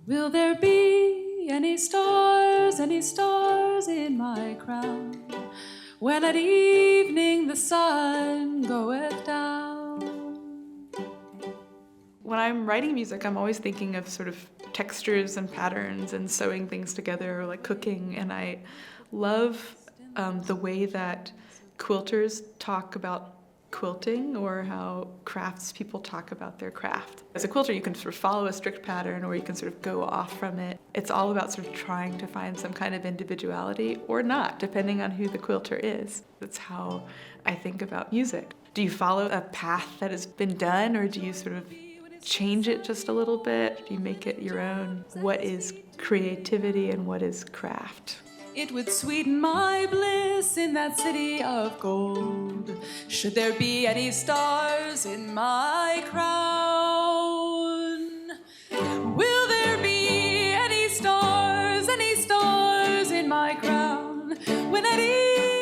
Will there be any stars in my crown, when at evening the sun goeth down? When I'm writing music, I'm always thinking of sort of textures and patterns and sewing things together, or like cooking, and I love the way that quilters talk about quilting, or how craftspeople talk about their craft. As a quilter, you can sort of follow a strict pattern, or you can sort of go off from it. It's all about sort of trying to find some kind of individuality, or not, depending on who the quilter is. That's how I think about music. Do you follow a path that has been done, or do you sort of change it just a little bit? Do you make it your own? What is creativity and what is craft? It would sweeten my bliss in that city of gold, should there be any stars in my crown. Will there be any stars in my crown?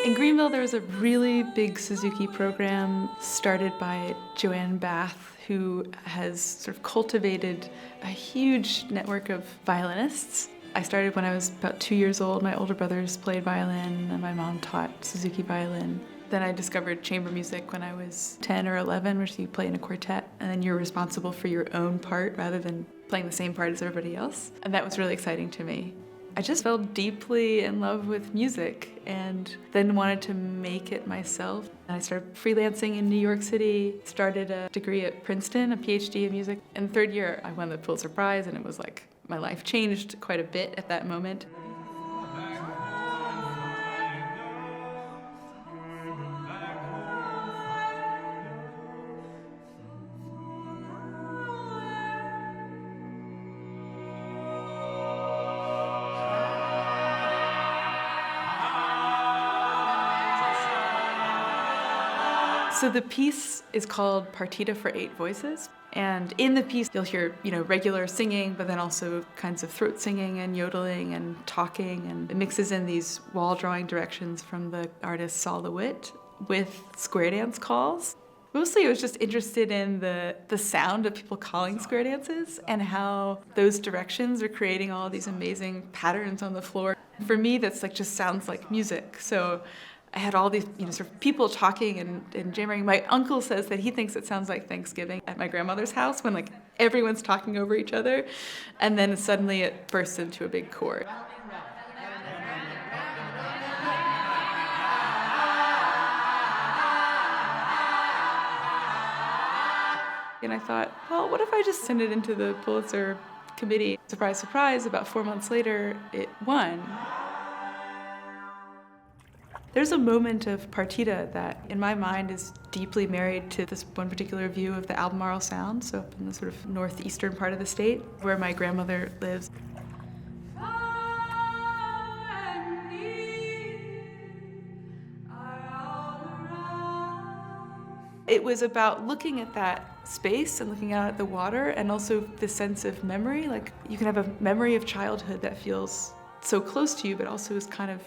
In Greenville, there was a really big Suzuki program started by Joanne Bath, who has sort of cultivated a huge network of violinists. I started when I was about 2 years old. My older brothers played violin, and my mom taught Suzuki violin. Then I discovered chamber music when I was 10 or 11, which you play in a quartet, and then you're responsible for your own part rather than playing the same part as everybody else. And that was really exciting to me. I just fell deeply in love with music and then wanted to make it myself. I started freelancing in New York City, started a degree at Princeton, a PhD in music. In the third year, I won the Pulitzer Prize, and it was like my life changed quite a bit at that moment. So the piece is called Partita for 8 Voices. And in the piece, you'll hear, regular singing, but then also kinds of throat singing and yodeling and talking. And it mixes in these wall drawing directions from the artist Saul LeWitt with square dance calls. Mostly I was just interested in the sound of people calling square dances and how those directions are creating all these amazing patterns on the floor. For me, that's just sounds like music. So I had all these, sort of people talking and jamming. My uncle says that he thinks it sounds like Thanksgiving at my grandmother's house when everyone's talking over each other, and then suddenly it bursts into a big chord. And I thought, well, what if I just send it into the Pulitzer committee? Surprise, surprise, about 4 months later, it won. There's a moment of Partita that, in my mind, is deeply married to this one particular view of the Albemarle Sound, so up in the sort of northeastern part of the state, where my grandmother lives. It was about looking at that space and looking out at the water, and also the sense of memory. You can have a memory of childhood that feels so close to you, but also is kind of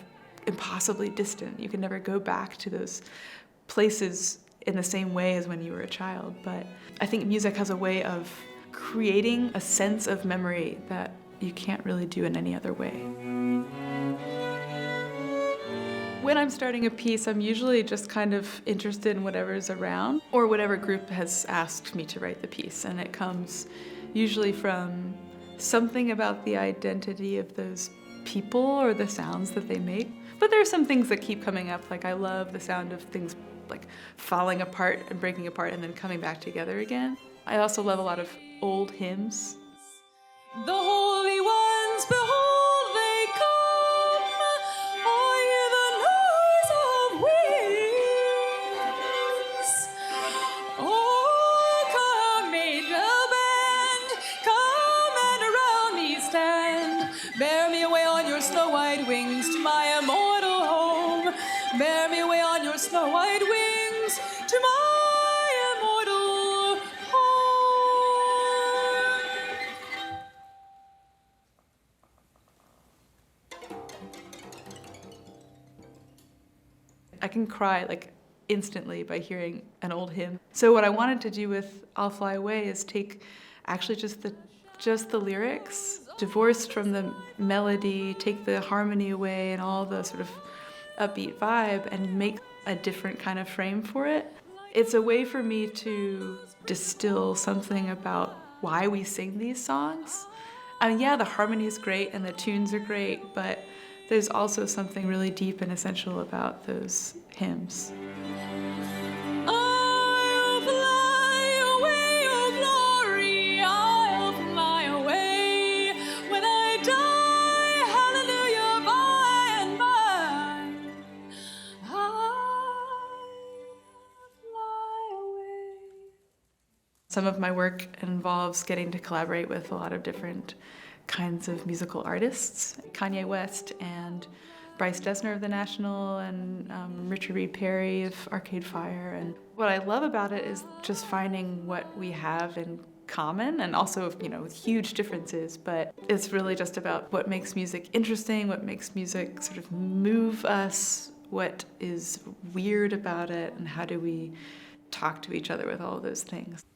impossibly distant. You can never go back to those places in the same way as when you were a child. But I think music has a way of creating a sense of memory that you can't really do in any other way. When I'm starting a piece, I'm usually just kind of interested in whatever's around, or whatever group has asked me to write the piece. And it comes usually from something about the identity of those people or the sounds that they make. But there are some things that keep coming up. I love the sound of things falling apart and breaking apart and then coming back together again. I also love a lot of old hymns. The holy ones, behold, they come. I hear the noise of wings. Oh, come, angel band, come and around me stand. Bear me away on your snow white wings to my immortal home. Bear me away on your snow white wings to my immortal home. I can cry instantly by hearing an old hymn. So what I wanted to do with I'll Fly Away is take actually just the lyrics divorced from the melody, take the harmony away and all the sort of upbeat vibe and make a different kind of frame for it. It's a way for me to distill something about why we sing these songs. I mean, yeah, the harmony is great and the tunes are great, but there's also something really deep and essential about those hymns. I'll fly away, oh glory, I'll fly away. When I die, hallelujah, by and by, I'll fly away. Some of my work involves getting to collaborate with a lot of different kinds of musical artists. Kanye West and Bryce Dessner of The National and Richard Reed Perry of Arcade Fire. And what I love about it is just finding what we have in common, and also, with huge differences, but it's really just about what makes music interesting, what makes music sort of move us, what is weird about it, and how do we talk to each other with all of those things.